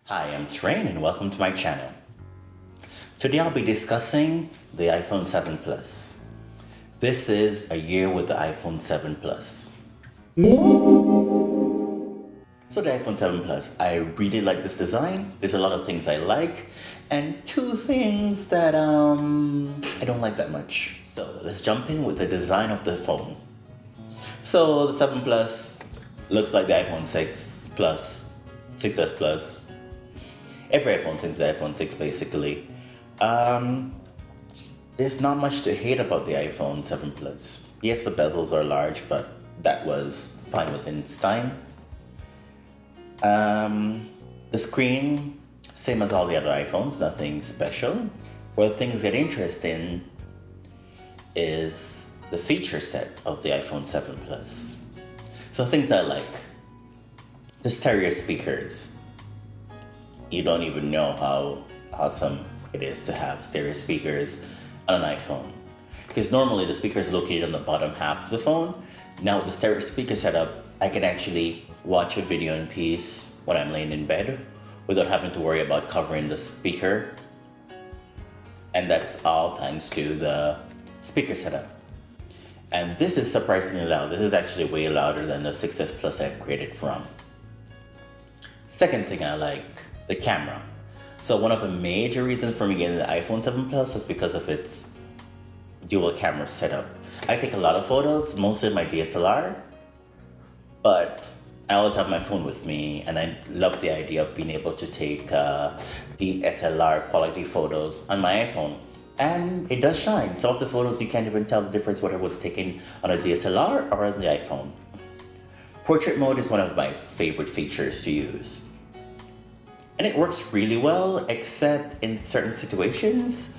Hi, I'm Train and welcome to my channel. Today I'll be discussing the iPhone 7 Plus. This is a year with the iPhone 7 Plus. So the iPhone 7 Plus, I really like this design. There's a lot of things I like and two things that I don't like that much. So let's jump in with the design of the phone. So the 7 Plus looks like the iPhone 6 Plus, 6S Plus. Every iPhone since the iPhone 6 basically. There's not much to hate about the iPhone 7 Plus. Yes, the bezels are large, but that was fine within its time. The screen, same as all the other iPhones, nothing special. Where things get interesting is the feature set of the iPhone 7 Plus. So things I like. The stereo speakers. You don't even know how awesome it is to have stereo speakers on an iPhone. Because normally the speaker is located on the bottom half of the phone. Now with the stereo speaker setup, I can actually watch a video in peace when I'm laying in bed without having to worry about covering the speaker. And that's all thanks to the speaker setup. And this is surprisingly loud. This is actually way louder than the 6S Plus I upgraded from. Second thing I like, the camera. So one of the major reasons for me getting the iPhone 7 Plus was because of its dual camera setup. I take a lot of photos, mostly my DSLR, but I always have my phone with me and I love the idea of being able to take DSLR quality photos on my iPhone. And it does shine. Some of the photos you can't even tell the difference whether it was taken on a DSLR or on the iPhone. Portrait mode is one of my favorite features to use. And it works really well, except in certain situations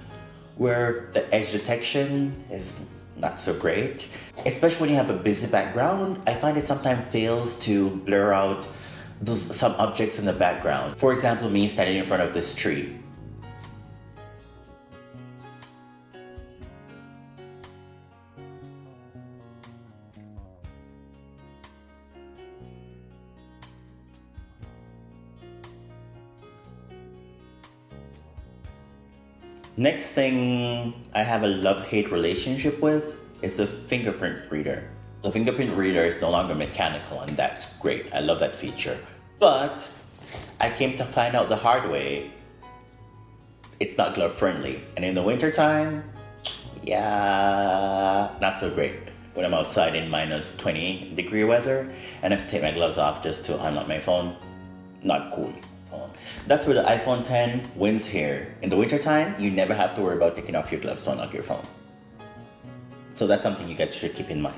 where the edge detection is not so great. Especially when you have a busy background, I find it sometimes fails to blur out some objects in the background. For example, me standing in front of this tree. Next thing I have a love-hate relationship with is the fingerprint reader. The fingerprint reader is no longer mechanical and that's great. I love that feature. But I came to find out the hard way, it's not glove friendly. And in the winter time, yeah, not so great. When I'm outside in minus 20-degree weather and I have to take my gloves off just to unlock my phone, not cool. That's where the iPhone 10 wins here. In the wintertime, you never have to worry about taking off your gloves to unlock your phone. So that's something you guys should keep in mind.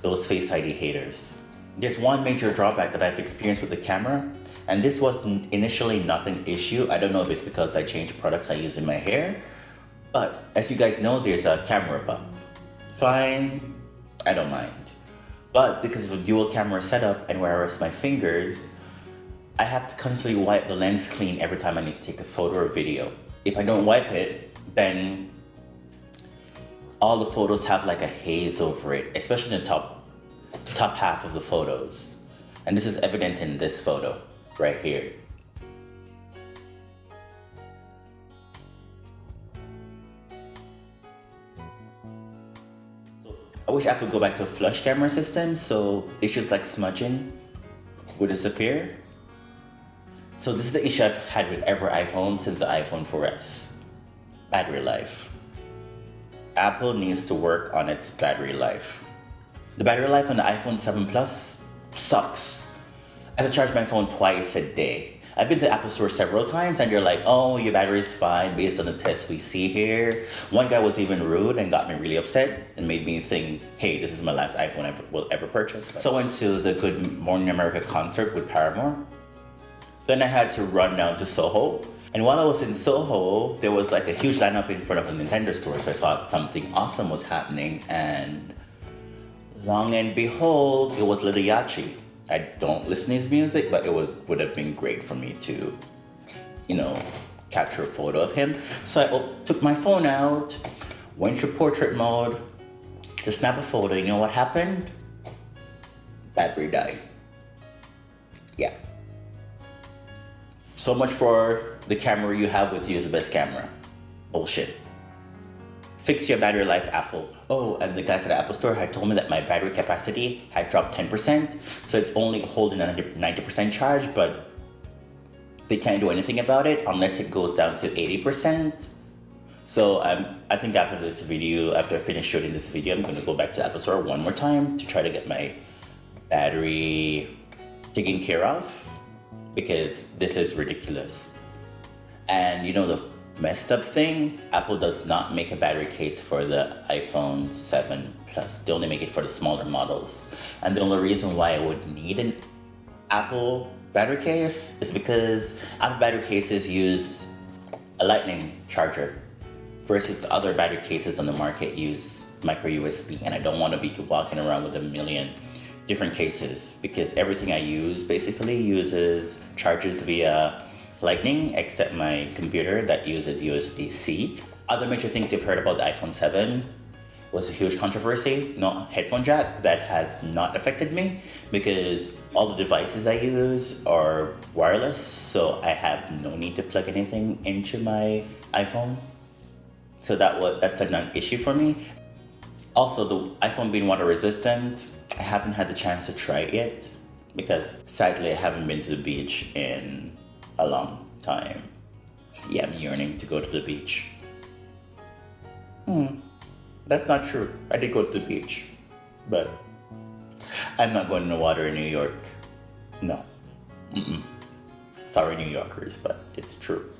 Those Face ID haters. There's one major drawback that I've experienced with the camera, and this was initially not an issue. I don't know if it's because I changed products I use in my hair, but as you guys know, there's a camera bump. Fine, I don't mind. But because of a dual camera setup and where I rest my fingers, I have to constantly wipe the lens clean every time I need to take a photo or video. If I don't wipe it, then all the photos have like a haze over it, especially in the top half of the photos. And this is evident in this photo right here. So I wish I could go back to a flush camera system so issues like smudging would disappear. So this is the issue I've had with every iPhone since the iPhone 4S. Battery life. Apple needs to work on its battery life. The battery life on the iPhone 7 Plus sucks. I have to charge my phone twice a day. I've been to the Apple Store several times and they're like, oh, your battery is fine based on the tests we see here. One guy was even rude and got me really upset and made me think, hey, this is my last iPhone I will ever purchase. So I went to the Good Morning America concert with Paramore. Then I had to run down to Soho. And while I was in Soho, there was like a huge lineup in front of a Nintendo store. So I saw something awesome was happening. And long and behold, it was Lil Yachty. I don't listen to his music, but it would have been great for me to, capture a photo of him. So I took my phone out, went to portrait mode to snap a photo. You know what happened? Battery died. Yeah. So much for the camera you have with you is the best camera. Bullshit. Fix your battery life, Apple. Oh, and the guys at the Apple Store had told me that my battery capacity had dropped 10%, so it's only holding a 90% charge, but they can't do anything about it unless it goes down to 80%. So I think after this video, after I finish shooting this video, I'm gonna go back to the Apple Store one more time to try to get my battery taken care of, because this is ridiculous. And you know the messed up thing? Apple does not make a battery case for the iPhone 7 Plus. They only make it for the smaller models. And the only reason why I would need an Apple battery case is because Apple battery cases use a lightning charger, versus the other battery cases on the market use micro USB. And I don't want to be walking around with a million different cases, because everything I use basically charges via lightning, except my computer that uses USB-C. Other major things you've heard about the iPhone 7 was a huge controversy. No headphone jack. That has not affected me because all the devices I use are wireless, so I have no need to plug anything into my iPhone. So that's a non-issue for me. Also, the iPhone being water resistant, I haven't had the chance to try it yet because sadly I haven't been to the beach in a long time. Yeah, I'm yearning to go to the beach. That's not true. I did go to the beach, but I'm not going in the water in New York. No. Sorry, New Yorkers, but it's true.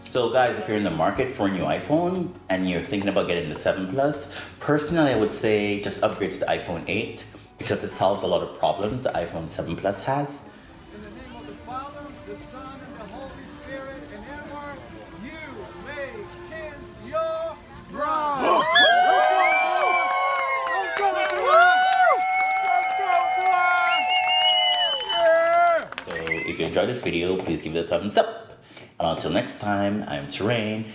So guys, if you're in the market for a new iPhone and you're thinking about getting the 7 Plus, personally I would say just upgrade to the iPhone 8 because it solves a lot of problems the iPhone 7 Plus has. In the name of the Father, the Son, and the Holy Spirit, and ever you may kiss your bride. So if you enjoyed this video, please give it a thumbs up. And until next time, I'm Terrain.